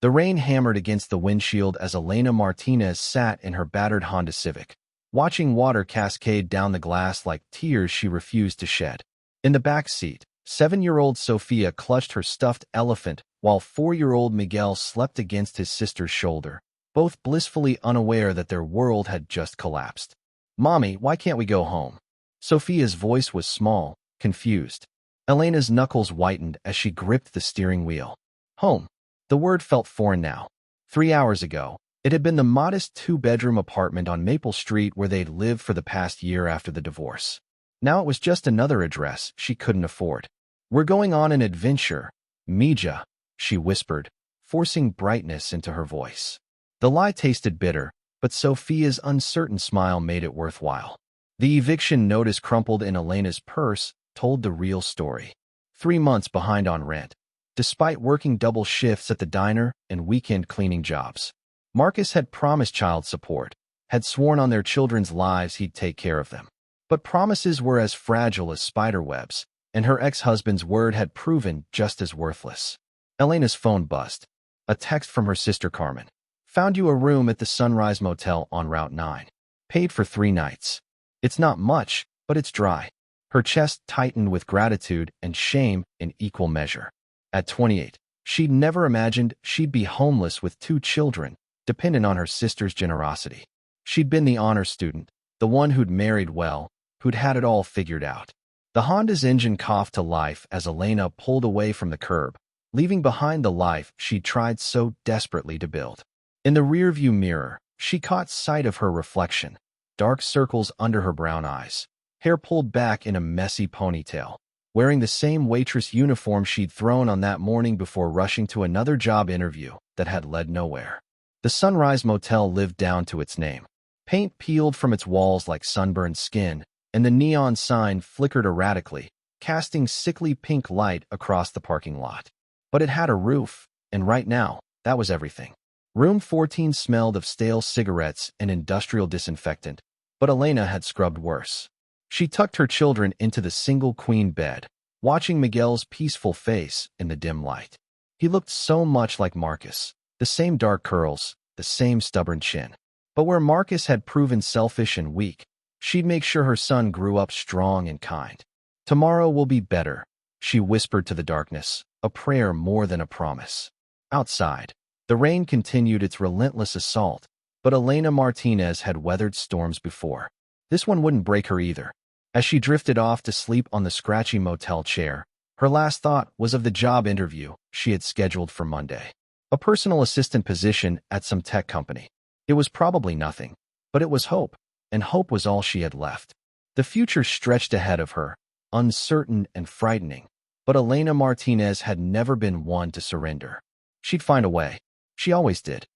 The rain hammered against the windshield as Elena Martinez sat in her battered Honda Civic, watching water cascade down the glass like tears she refused to shed. In the back seat, 7-year-old Sophia clutched her stuffed elephant while 4-year-old Miguel slept against his sister's shoulder, both blissfully unaware that their world had just collapsed. "Mommy, why can't we go home?" Sophia's voice was small, confused. Elena's knuckles whitened as she gripped the steering wheel. Home. The word felt foreign now. 3 hours ago, it had been the modest 2-bedroom apartment on Maple Street where they'd lived for the past year after the divorce. Now it was just another address she couldn't afford. "We're going on an adventure, Mija," she whispered, forcing brightness into her voice. The lie tasted bitter, but Sophia's uncertain smile made it worthwhile. The eviction notice crumpled in Elena's purse told the real story. 3 months behind on rent, despite working double shifts at the diner and weekend cleaning jobs. Marcus had promised child support, had sworn on their children's lives he'd take care of them. But promises were as fragile as spider webs, and her ex-husband's word had proven just as worthless. Elena's phone buzzed. A text from her sister Carmen. "Found you a room at the Sunrise Motel on Route 9. Paid for 3 nights. It's not much, but it's dry." Her chest tightened with gratitude and shame in equal measure. At 28, she'd never imagined she'd be homeless with 2 children, dependent on her sister's generosity. She'd been the honor student, the one who'd married well, who'd had it all figured out. The Honda's engine coughed to life as Elena pulled away from the curb, leaving behind the life she'd tried so desperately to build. In the rearview mirror, she caught sight of her reflection, dark circles under her brown eyes, hair pulled back in a messy ponytail, wearing the same waitress uniform she'd thrown on that morning before rushing to another job interview that had led nowhere. The Sunrise Motel lived down to its name. Paint peeled from its walls like sunburned skin, and the neon sign flickered erratically, casting sickly pink light across the parking lot. But it had a roof, and right now, that was everything. Room 14 smelled of stale cigarettes and industrial disinfectant, but Elena had scrubbed worse. She tucked her children into the single queen bed, watching Miguel's peaceful face in the dim light. He looked so much like Marcus, the same dark curls, the same stubborn chin. But where Marcus had proven selfish and weak, she'd make sure her son grew up strong and kind. "Tomorrow will be better," she whispered to the darkness, a prayer more than a promise. Outside, the rain continued its relentless assault, but Elena Martinez had weathered storms before. This one wouldn't break her either. As she drifted off to sleep on the scratchy motel chair, her last thought was of the job interview she had scheduled for Monday. A personal assistant position at some tech company. It was probably nothing, but it was hope, and hope was all she had left. The future stretched ahead of her, uncertain and frightening, but Elena Martinez had never been one to surrender. She'd find a way. She always did.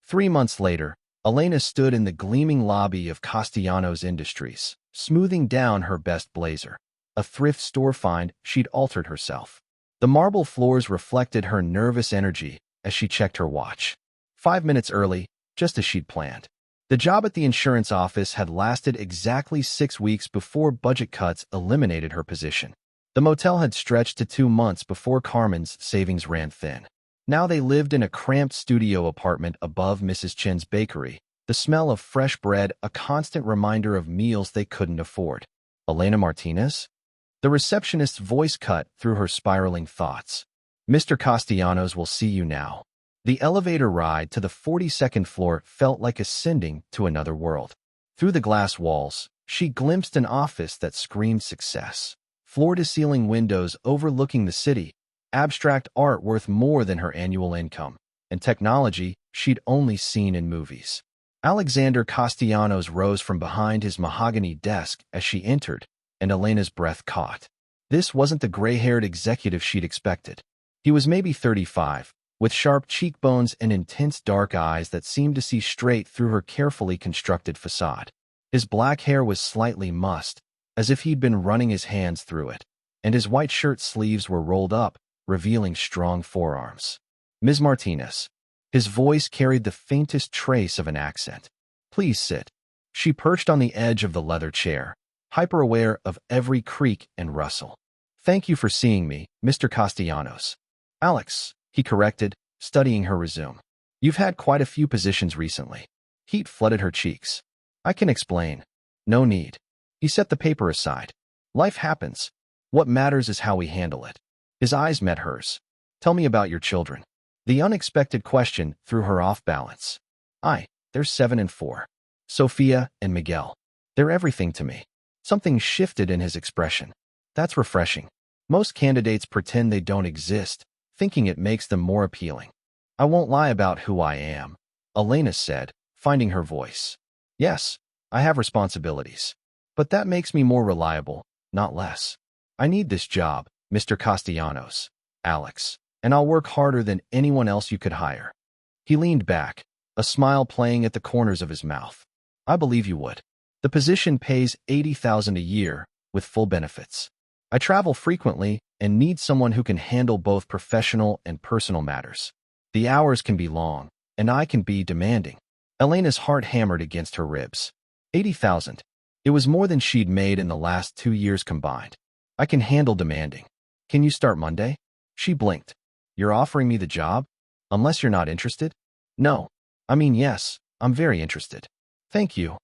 3 months later, Elena stood in the gleaming lobby of Castellanos Industries, smoothing down her best blazer, a thrift store find she'd altered herself. The marble floors reflected her nervous energy as she checked her watch. 5 minutes early, just as she'd planned. The job at the insurance office had lasted exactly 6 weeks before budget cuts eliminated her position. The motel had stretched to 2 months before Carmen's savings ran thin. Now they lived in a cramped studio apartment above Mrs. Chen's bakery, the smell of fresh bread a constant reminder of meals they couldn't afford. Elena Martinez? The receptionist's voice cut through her spiraling thoughts. "Mr. Castellanos will see you now." The elevator ride to the 42nd floor felt like ascending to another world. Through the glass walls, she glimpsed an office that screamed success. Floor-to-ceiling windows overlooking the city, abstract art worth more than her annual income, and technology she'd only seen in movies. Alexander Castellanos rose from behind his mahogany desk as she entered, and Elena's breath caught. This wasn't the gray-haired executive she'd expected. He was maybe 35, with sharp cheekbones and intense dark eyes that seemed to see straight through her carefully constructed facade. His black hair was slightly mussed, as if he'd been running his hands through it, and his white shirt sleeves were rolled up, revealing strong forearms. "Ms. Martinez." His voice carried the faintest trace of an accent. "Please sit." She perched on the edge of the leather chair, hyper-aware of every creak and rustle. "Thank you for seeing me, Mr. Castellanos." Alex, he corrected, studying her resume. You've had quite a few positions recently. Heat flooded her cheeks. I can explain. No need. He set the paper aside. Life happens. What matters is how we handle it. His eyes met hers. Tell me about your children. The unexpected question threw her off balance. They're 7 and 4. Sophia and Miguel. They're everything to me. Something shifted in his expression. That's refreshing. Most candidates pretend they don't exist, thinking it makes them more appealing. I won't lie about who I am, Elena said, finding her voice. Yes, I have responsibilities. But that makes me more reliable, not less. I need this job, Mr. Castellanos, Alex, and I'll work harder than anyone else you could hire. He leaned back, a smile playing at the corners of his mouth. I believe you would. The position pays $80,000 a year, with full benefits. I travel frequently and need someone who can handle both professional and personal matters. The hours can be long, and I can be demanding. Elena's heart hammered against her ribs. 80,000. It was more than she'd made in the last 2 years combined. I can handle demanding. Can you start Monday? She blinked. You're offering me the job? Unless you're not interested? No. I mean, yes, I'm very interested. Thank you.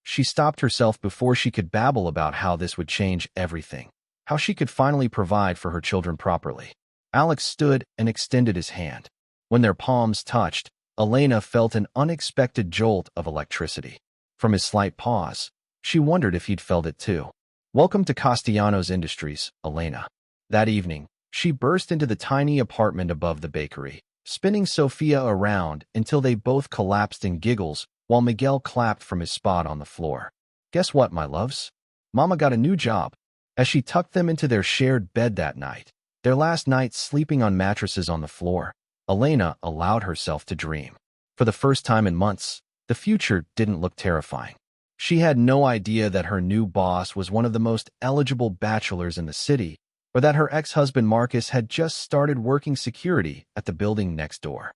She stopped herself before she could babble about how this would change everything, how she could finally provide for her children properly. Alex stood and extended his hand. When their palms touched, Elena felt an unexpected jolt of electricity. From his slight pause, she wondered if he'd felt it too. Welcome to Castellanos Industries, Elena. That evening, she burst into the tiny apartment above the bakery, spinning Sophia around until they both collapsed in giggles while Miguel clapped from his spot on the floor. Guess what, my loves? Mama got a new job. As she tucked them into their shared bed that night, their last night sleeping on mattresses on the floor, Elena allowed herself to dream. For the first time in months, the future didn't look terrifying. She had no idea that her new boss was one of the most eligible bachelors in the city, or that her ex-husband Marcus had just started working security at the building next door.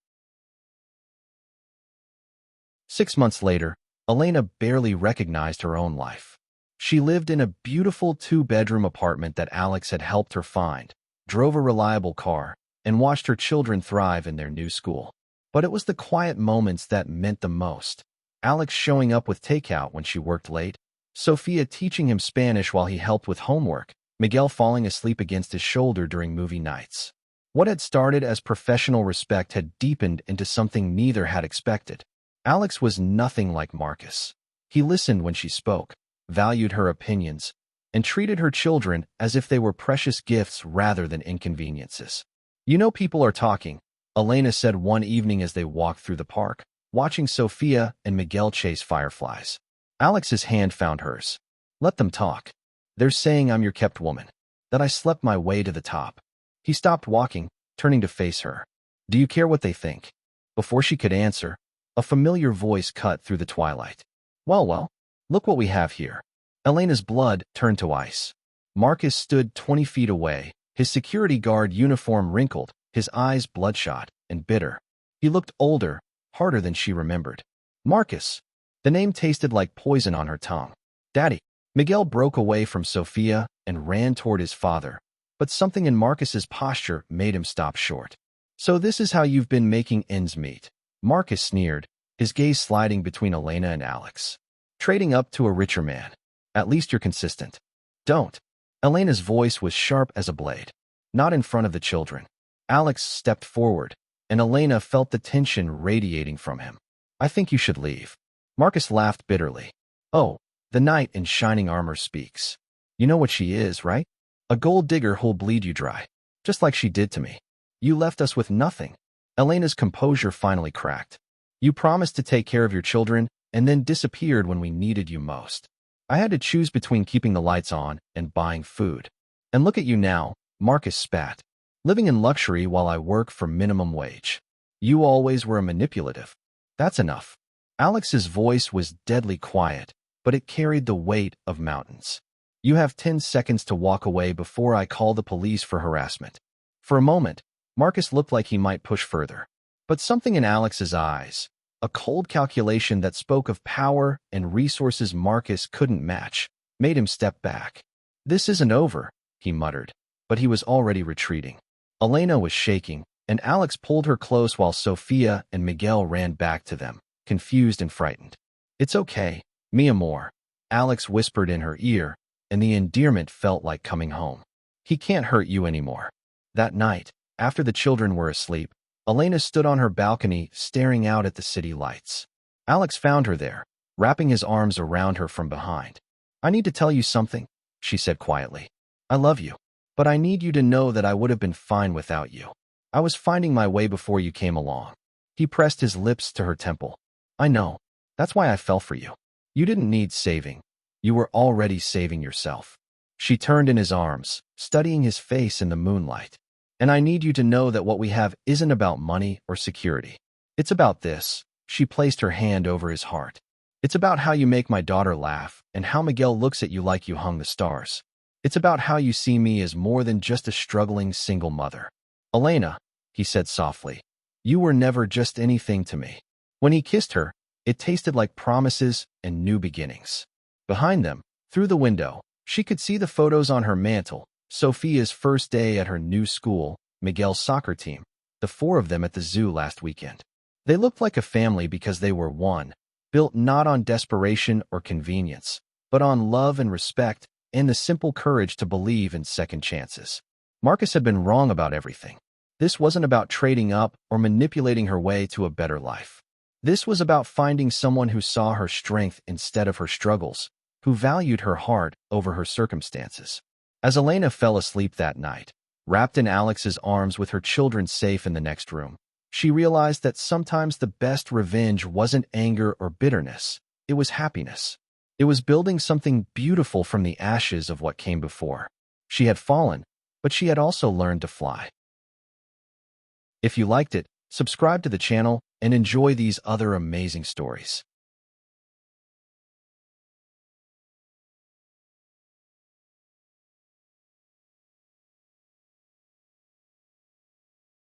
6 months later, Elena barely recognized her own life. She lived in a beautiful 2-bedroom apartment that Alex had helped her find, drove a reliable car, and watched her children thrive in their new school. But it was the quiet moments that meant the most. Alex showing up with takeout when she worked late, Sophia teaching him Spanish while he helped with homework, Miguel falling asleep against his shoulder during movie nights. What had started as professional respect had deepened into something neither had expected. Alex was nothing like Marcus. He listened when she spoke, valued her opinions, and treated her children as if they were precious gifts rather than inconveniences. You know people are talking, Elena said one evening as they walked through the park, watching Sophia and Miguel chase fireflies. Alex's hand found hers. Let them talk. They're saying I'm your kept woman, that I slept my way to the top. He stopped walking, turning to face her. Do you care what they think? Before she could answer, a familiar voice cut through the twilight. Well, look what we have here. Elena's blood turned to ice. Marcus stood 20 feet away, his security guard uniform wrinkled, his eyes bloodshot and bitter. He looked older, harder than she remembered. Marcus. The name tasted like poison on her tongue. Daddy. Miguel broke away from Sophia and ran toward his father, but something in Marcus's posture made him stop short. So this is how you've been making ends meet. Marcus sneered, his gaze sliding between Elena and Alex. Trading up to a richer man. At least you're consistent. Don't. Elena's voice was sharp as a blade. Not in front of the children. Alex stepped forward, and Elena felt the tension radiating from him. I think you should leave. Marcus laughed bitterly. Oh, the knight in shining armor speaks. You know what she is, right? A gold digger who'll bleed you dry. Just like she did to me. You left us with nothing. Elena's composure finally cracked. You promised to take care of your children and then disappeared when we needed you most. I had to choose between keeping the lights on and buying food. And look at you now, Marcus spat. Living in luxury while I work for minimum wage. You always were a manipulative. That's enough. Alex's voice was deadly quiet, but it carried the weight of mountains. You have 10 seconds to walk away before I call the police for harassment. For a moment, Marcus looked like he might push further. But something in Alex's eyes, a cold calculation that spoke of power and resources Marcus couldn't match, made him step back. This isn't over, he muttered, but he was already retreating. Elena was shaking, and Alex pulled her close while Sophia and Miguel ran back to them, confused and frightened. "It's okay, mi amor," Alex whispered in her ear, and the endearment felt like coming home. "He can't hurt you anymore." That night, after the children were asleep, Elena stood on her balcony staring out at the city lights. Alex found her there, wrapping his arms around her from behind. "I need to tell you something," she said quietly. "I love you, but I need you to know that I would have been fine without you. I was finding my way before you came along." He pressed his lips to her temple. "I know. That's why I fell for you. You didn't need saving. You were already saving yourself." She turned in his arms, studying his face in the moonlight. "And I need you to know that what we have isn't about money or security. It's about this." She placed her hand over his heart. "It's about how you make my daughter laugh and how Miguel looks at you like you hung the stars. It's about how you see me as more than just a struggling single mother." "Elena," he said softly, "you were never just anything to me." When he kissed her, it tasted like promises and new beginnings. Behind them, through the window, she could see the photos on her mantle: Sophia's first day at her new school, Miguel's soccer team, the four of them at the zoo last weekend. They looked like a family because they were one, built not on desperation or convenience, but on love and respect and the simple courage to believe in second chances. Marcus had been wrong about everything. This wasn't about trading up or manipulating her way to a better life. This was about finding someone who saw her strength instead of her struggles, who valued her heart over her circumstances. As Elena fell asleep that night, wrapped in Alex's arms with her children safe in the next room, she realized that sometimes the best revenge wasn't anger or bitterness, it was happiness. It was building something beautiful from the ashes of what came before. She had fallen, but she had also learned to fly. If you liked it, subscribe to the channel and enjoy these other amazing stories.